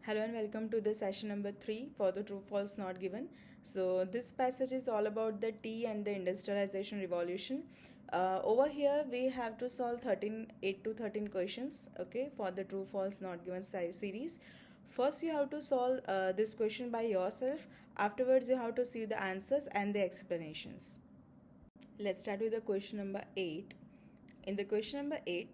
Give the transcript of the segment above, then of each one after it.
Hello and welcome to the session number 3 for the true false not given. So this passage is all about the tea and the industrialization revolution. Over here we have to solve 8 to 13 questions, okay, for the true false not given series. First you have to solve this question by yourself. Afterwards you have to see the answers and the explanations. Let's start with the question number 8. In the question number 8,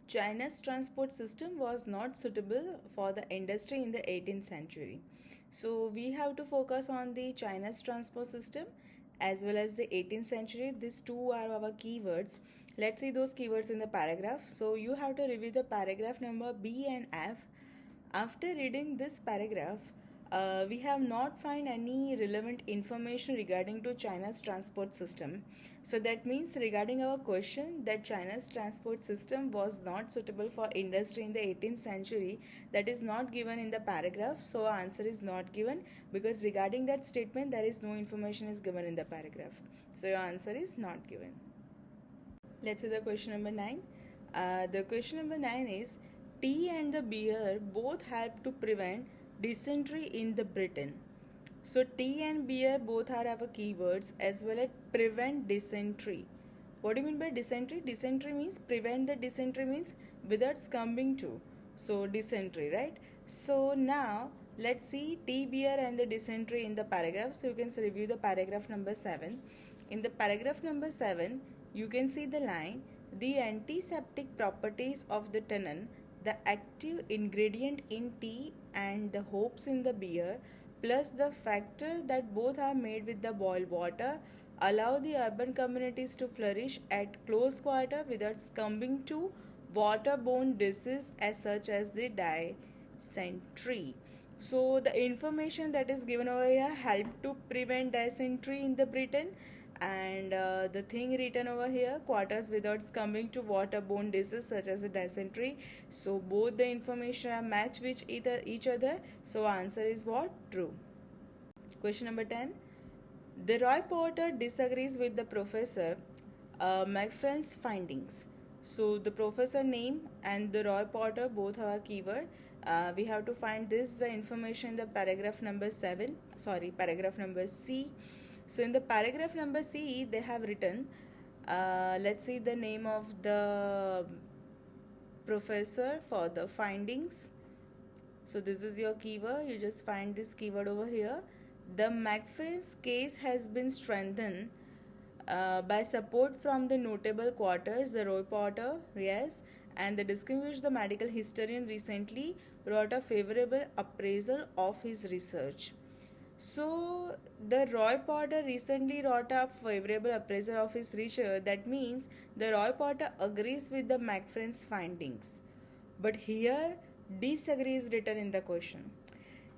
China's transport system was not suitable for the industry in the 18th century. So we have to focus on the China's transport system as well as the 18th century. These two are our keywords. Let's see those keywords in the paragraph. So you have to review the paragraph number B and F. After reading this paragraph, we have not find any relevant information regarding to China's transport system. So that means regarding our question that China's transport system was not suitable for industry in the 18th century, that is not given in the paragraph. So our answer is not given because regarding that statement there is no information is given in the paragraph. So your answer is not given. Let's see the question number 9. The question number 9 is, tea and the beer both help to prevent dysentery in the Britain. So tea and beer both are our keywords as well as prevent dysentery. What do you mean by dysentery? Dysentery means prevent the dysentery means without succumbing to. So dysentery, right? So now let's see tea, beer and the dysentery in the paragraph. So you can review the paragraph number 7. In the paragraph number 7, you can see the line, the antiseptic properties of the tannin, the active ingredient in tea and the hops in the beer, plus the factor that both are made with the boiled water, allow the urban communities to flourish at close quarter without succumbing to waterborne diseases as such as the dysentery. So the information that is given over here help to prevent dysentery in the Britain, and the thing written over here, quarters without succumbing to waterborne diseases such as the dysentery. So both the information are matched with each other. So answer is what? True. Question number 10. The Roy Porter disagrees with the professor McFarlane's findings. So the professor name and the Roy Porter both have a keyword. We have to find this the information in the paragraph number paragraph number C. So in the paragraph number C, they have written, let's see the name of the professor for the findings. So this is your keyword. You just find this keyword over here. The McFarlane's case has been strengthened by support from the notable quarters, the Roy Porter, yes, and the distinguished the medical historian recently wrote a favorable appraisal of his research. So the Roy Porter recently wrote a favorable appraisal of his research. That means the Roy Porter agrees with the McFarlane's findings. But here disagree is written in the question.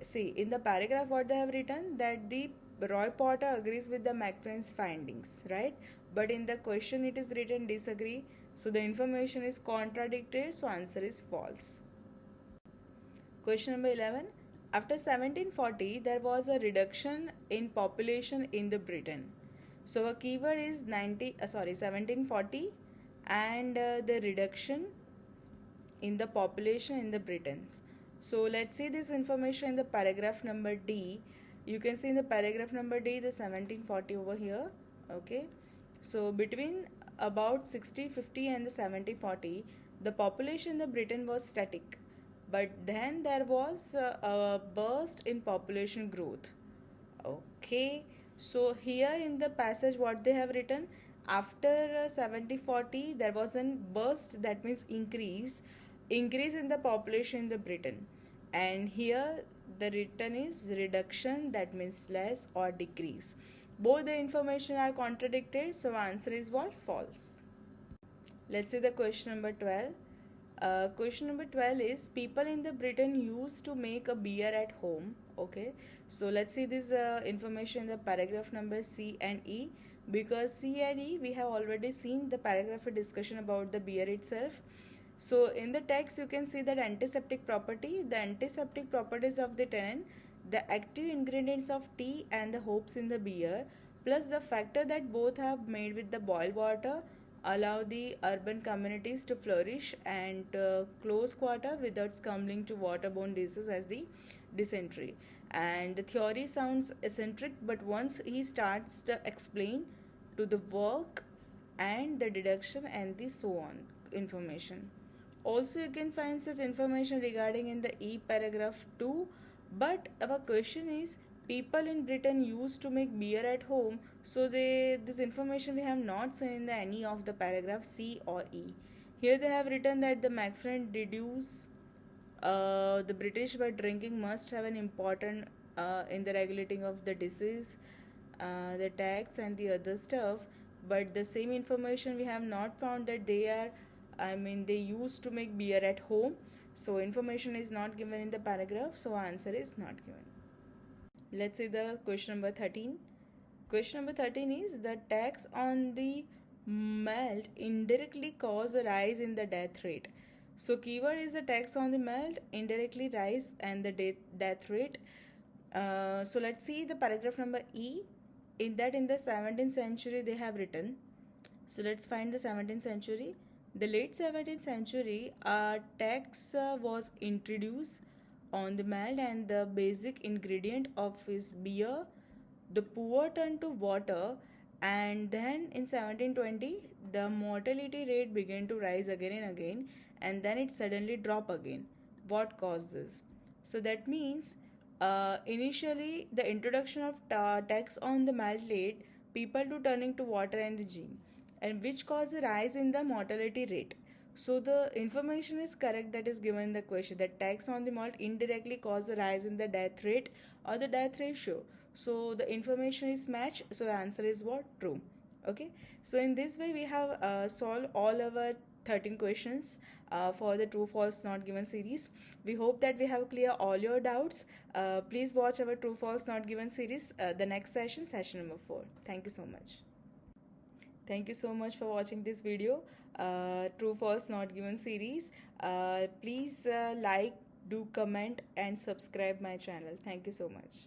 See, in the paragraph what they have written that the Roy Porter agrees with the McFarlane's findings, right? But in the question it is written disagree. So the information is contradictory. So answer is false. Question number 11. After 1740, there was a reduction in population in the Britain. So a keyword is 1740 and the reduction in the population in the Britain. So let's see this information in the paragraph number D. You can see in the paragraph number D the 1740 over here. Okay. So between about 60-50 and the 70-40, the population in the Britain was static. But then there was a burst in population growth. Okay, so here in the passage what they have written, after 70-40 there was a burst, that means increase in the population in the Britain, and here the written is reduction, that means less or decrease. Both the information are contradicted, so answer is what? False. Let's see the question number 12. Question number 12 is, people in the Britain used to make a beer at home. Okay, so let's see this information in the paragraph number C and E, because C and E we have already seen the paragraph of discussion about the beer itself. So in the text you can see that antiseptic property, the antiseptic properties of the tannin, the active ingredients of tea and the hops in the beer, plus the factor that both are made with the boiled water, allow the urban communities to flourish, and close quarter without succumbing to waterborne diseases as the dysentery. And the theory sounds eccentric, but once he starts to explain to the work and the deduction and the so on information. Also, you can find such information regarding in the E paragraph 2. But our question is, people in Britain used to make beer at home, so this information we have not seen in the any of the paragraph C or E. Here they have written that the Macfriend deduce the British by drinking must have an important in the regulating of the disease, the tax and the other stuff. But the same information we have not found that they are, they used to make beer at home. So information is not given in the paragraph, so answer is not given. Let's see the question number 13. Question number 13 is, the tax on the malt indirectly cause a rise in the death rate. So keyword is the tax on the malt indirectly rise and the death rate. So let's see the paragraph number E. In the 17th century they have written. So let's find the 17th century. The late 17th century, a tax was introduced on the malt and the basic ingredient of his beer. The poor turned to water, and then in 1720 the mortality rate began to rise again and again, and then it suddenly dropped again. What caused this? So that means initially the introduction of tax on the malt led people to turning to water and the gin, and which caused a rise in the mortality rate. So the information is correct that is given in the question, that tax on the malt indirectly caused a rise in the death rate or the death ratio. So the information is matched, so the answer is what? True. Okay, so in this way we have solved all our 13 questions for the true false not given series. We hope that we have clear all your doubts. Please watch our true false not given series, the next session, session number 4. Thank you so much. Thank you so much for watching this video, true false not given series. Please like, do comment and subscribe my channel. Thank you so much.